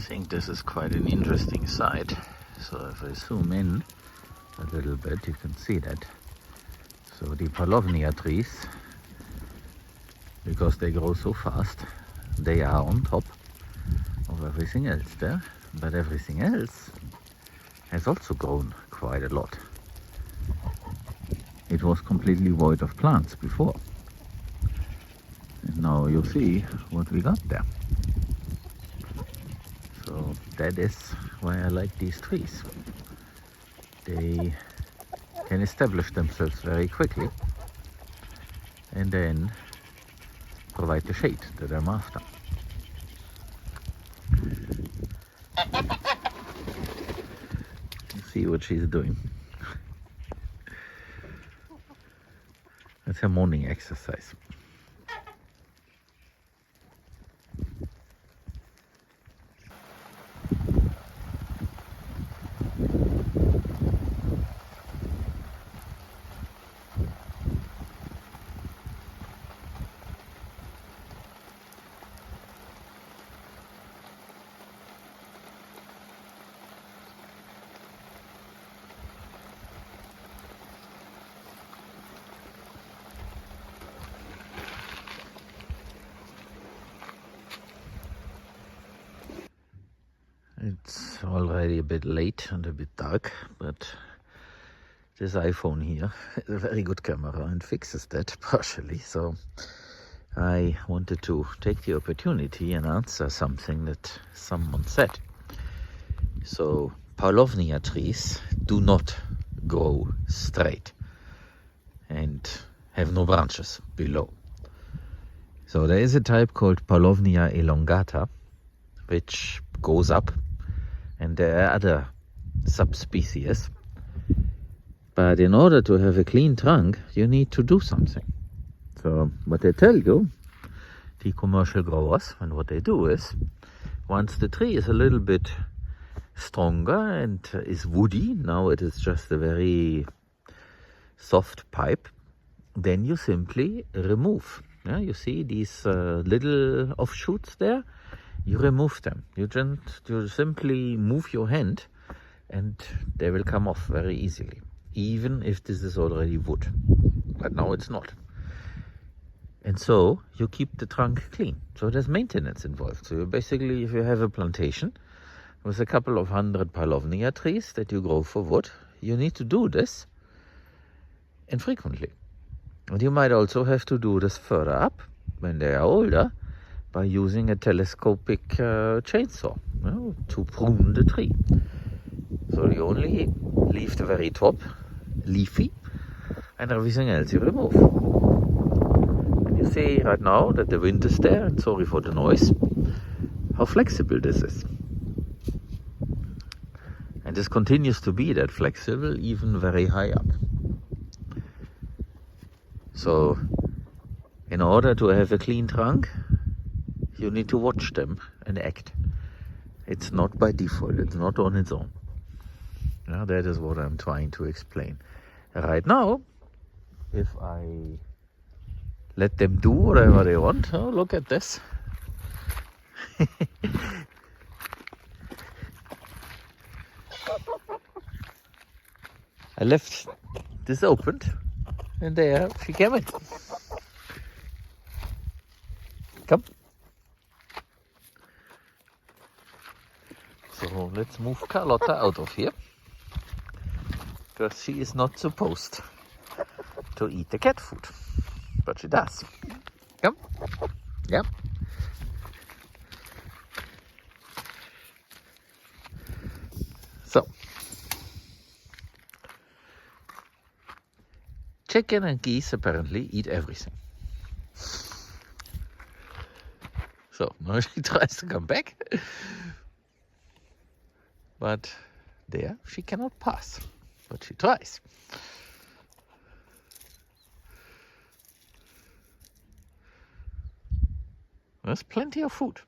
think this is quite an interesting sight. So if I zoom in a little bit, you can see that. So the Paulownia trees, because they grow so fast, they are on top of everything else there. But everything else has also grown quite a lot. It was completely void of plants before. And now you see what we got there. So that is why I like these trees. They can establish themselves very quickly and then provide the shade that I'm after. See what she's doing. That's her morning exercise. It's already a bit late and a bit dark, but this iPhone here is a very good camera and fixes that partially. So I wanted to take the opportunity and answer something that someone said. So Paulownia trees do not grow straight and have no branches below. So there is a type called Paulownia elongata, which goes up, and there are other subspecies. But in order to have a clean trunk, you need to do something. So what they tell you, the commercial growers, and what they do is, once the tree is a little bit stronger and is woody, now it is just a very soft pipe, then you simply remove. Yeah, you see these little offshoots there? You remove them. You simply move your hand and they will come off very easily, even if this is already wood. But now it's not. And so you keep the trunk clean. So there's maintenance involved. So basically, if you have a plantation with a couple of 100 Paulownia trees that you grow for wood, you need to do this infrequently. And you might also have to do this further up when they are older, by using a telescopic chainsaw, you know, to prune the tree. So you only leave the very top leafy, and everything else you remove. And you see right now that the wind is there, and sorry for the noise, how flexible this is. And this continues to be that flexible, even very high up. So in order to have a clean trunk, you need to watch them and act. It's not by default, it's not on its own. Now that is what I'm trying to explain. Right now, if I let them do whatever they want, oh, look at this. I left this opened and there she came in. Come. So let's move Carlotta out of here, because she is not supposed to eat the cat food, but she does. Come. Yeah. So chicken and geese apparently eat everything. So now she tries to come back. But there she cannot pass, but she tries. There's plenty of food,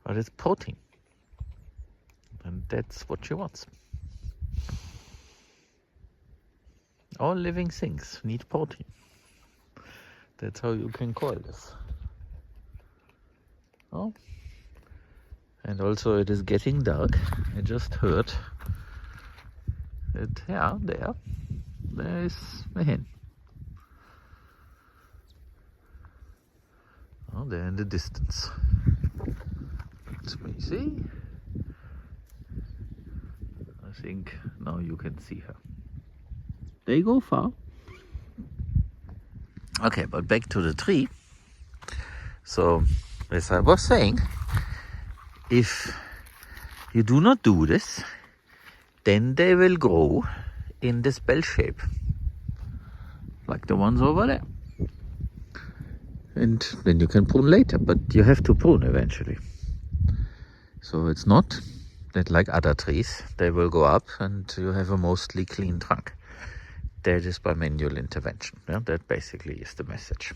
but it's protein, and that's what she wants. All living things need protein. That's how you can call this. Oh, and also it is getting dark. I just heard it. Yeah, there is a hen. Oh, there in the distance. Let me see. I think now you can see her. They go far. Okay, but back to the tree. So, as I was saying, if you do not do this, then they will grow in this bell shape, like the ones over there. And then you can prune later, but you have to prune eventually. So it's not that like other trees, they will go up and you have a mostly clean trunk. That is by manual intervention. Yeah? That basically is the message.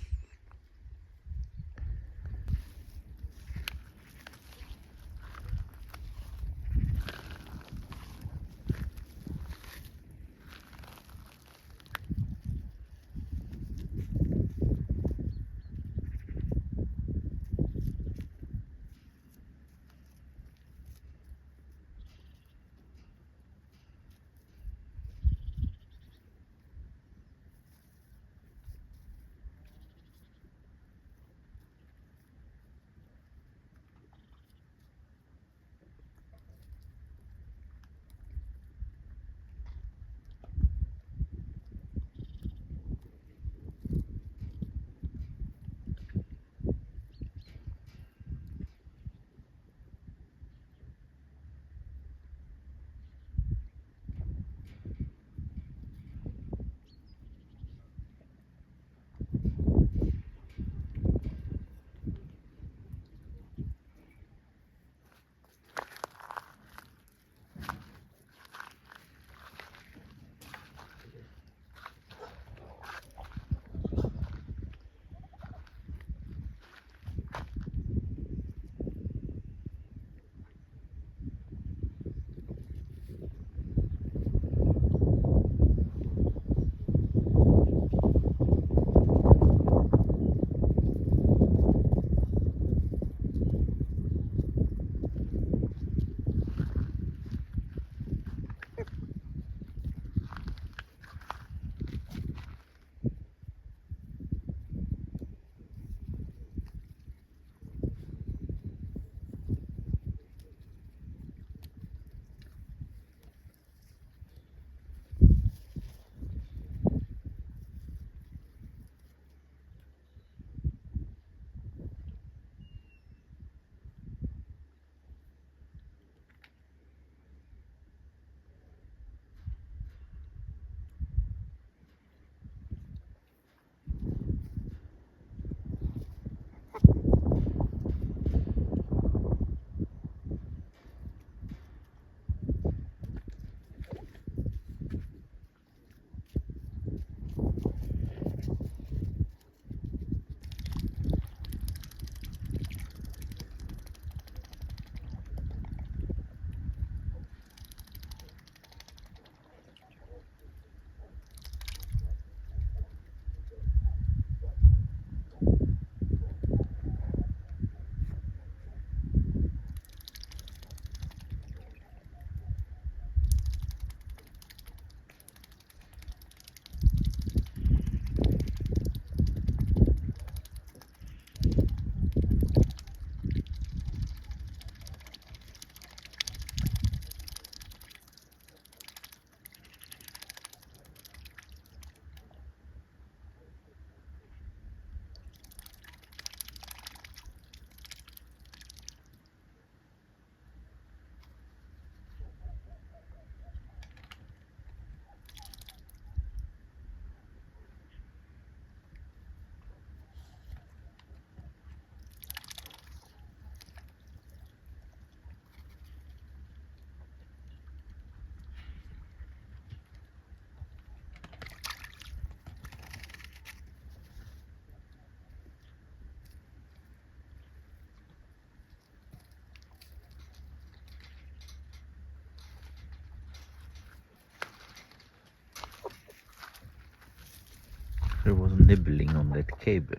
It was nibbling on that cable.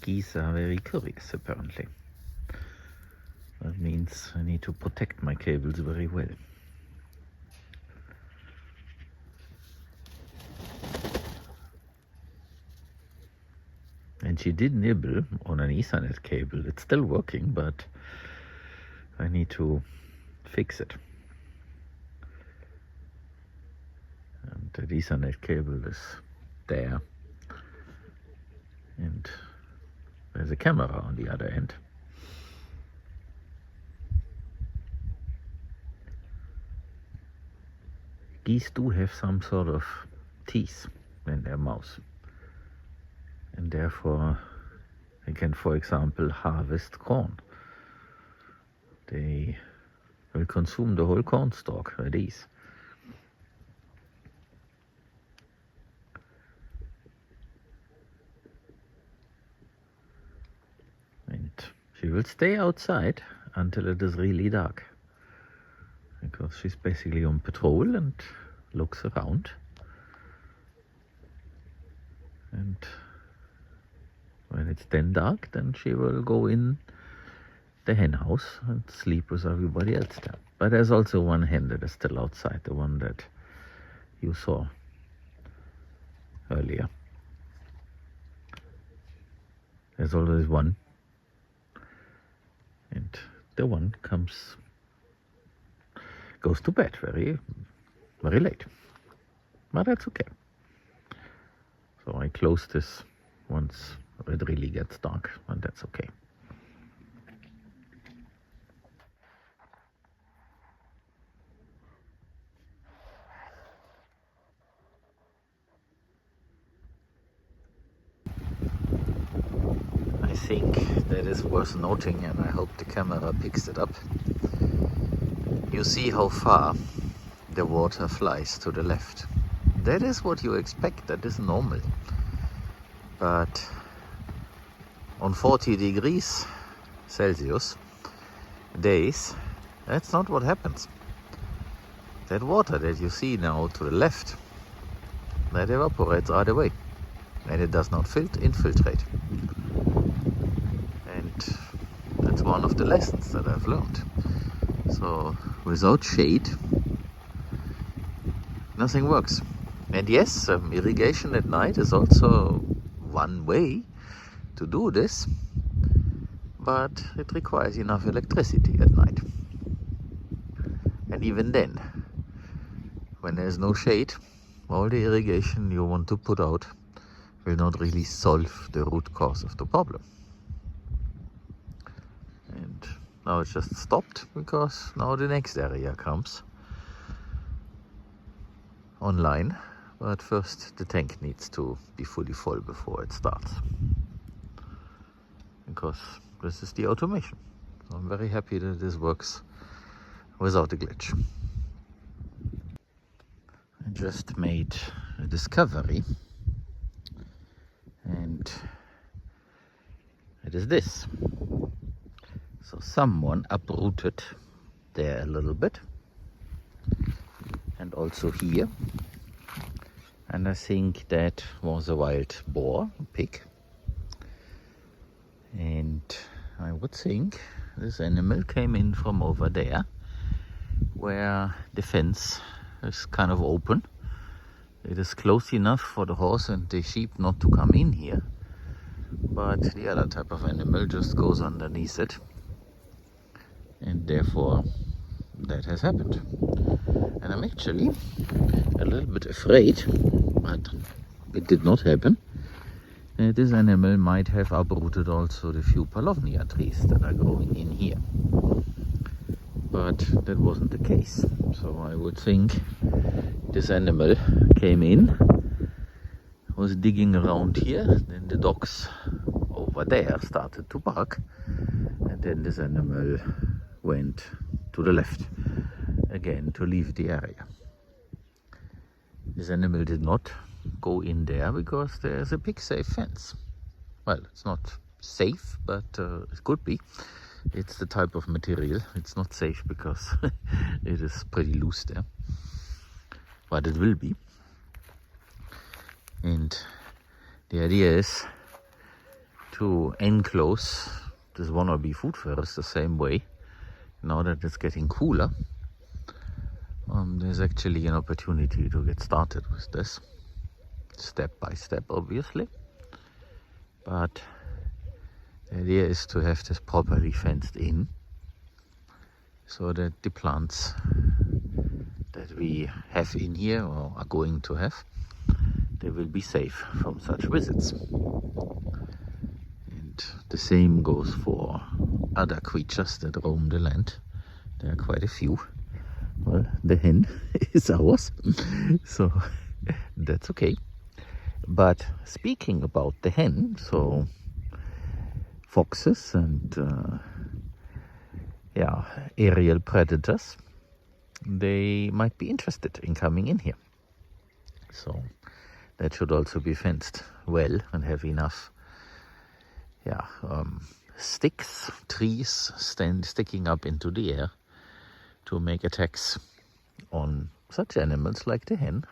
geese are very curious, apparently. That means I need to protect my cables very well. And she did nibble on an Ethernet cable. It's still working, but I need to fix it. And the Ethernet cable is there. And there's a camera on the other end. Geese do have some sort of teeth in their mouth. And therefore they can, for example, harvest corn. They will consume the whole corn stalk with ease. And she will stay outside until it is really dark, because she's basically on patrol and looks around. And when it's then dark, then she will go in the hen house and sleep with everybody else there. But there's also one hen that is still outside, the one that you saw earlier. There's always one, and the one goes to bed very, very late. But that's okay. So I close this once it really gets dark, and that's okay. I think that is worth noting, and I hope the camera picks it up. You see how far the water flies to the left. That is what you expect, that is normal. But on 40 degrees Celsius days, that's not what happens. That water that you see now to the left, that evaporates right away, and it does not infiltrate. And that's one of the lessons that I've learned. So without shade, nothing works. And yes, irrigation at night is also one way to do this, but it requires enough electricity at night. And even then, when there's no shade, all the irrigation you want to put out will not really solve the root cause of the problem. And now it's just stopped because now the next area comes online. But first the tank needs to be fully full before it starts, because this is the automation. So I'm very happy that this works without a glitch. I just made a discovery, and it is this. So someone uprooted there a little bit, and also here. And I think that was a wild boar, a pig. And I would think this animal came in from over there, where the fence is kind of open. It is close enough for the horse and the sheep not to come in here, but the other type of animal just goes underneath it, and therefore that has happened. And I'm actually a little bit afraid, but it did not happen. This animal might have uprooted also the few Paulownia trees that are growing in here. But that wasn't the case. So I would think this animal came in, was digging around here, then the dogs over there started to bark, and then this animal went to the left again to leave the area. This animal did not go in there because there's a big safe fence. Well, it's not safe, but it could be. It's the type of material. It's not safe because it is pretty loose there, but it will be. And the idea is to enclose this wannabe food forest the same way. Now that it's getting cooler, there's actually an opportunity to get started with this, step by step, obviously. But the idea is to have this properly fenced in, so that the plants that we have in here or are going to have, they will be safe from such visits. And the same goes for other creatures that roam the land. There are quite a few. Well, the hen is ours, so that's okay. But speaking about the hen, so foxes and aerial predators, they might be interested in coming in here. So that should also be fenced well and have enough sticks, trees sticking up into the air to make attacks on such animals like the hen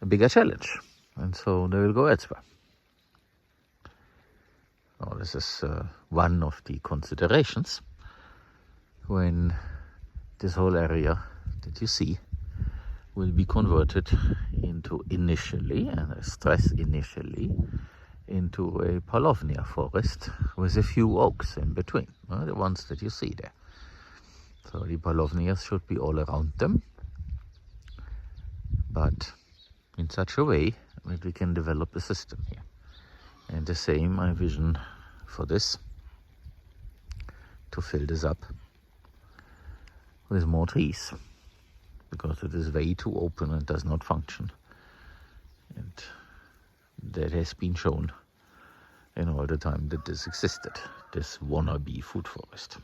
a bigger challenge. And so they will go elsewhere. Now, this is one of the considerations when this whole area that you see will be converted into initially, and I stress initially, into a Paulownia forest with a few oaks in between, the ones that you see there. So the Paulownias should be all around them, but in such a way that we can develop a system here. And the same I vision for this, to fill this up with more trees, because it is way too open and does not function. And that has been shown in all the time that this existed, this wannabe food forest.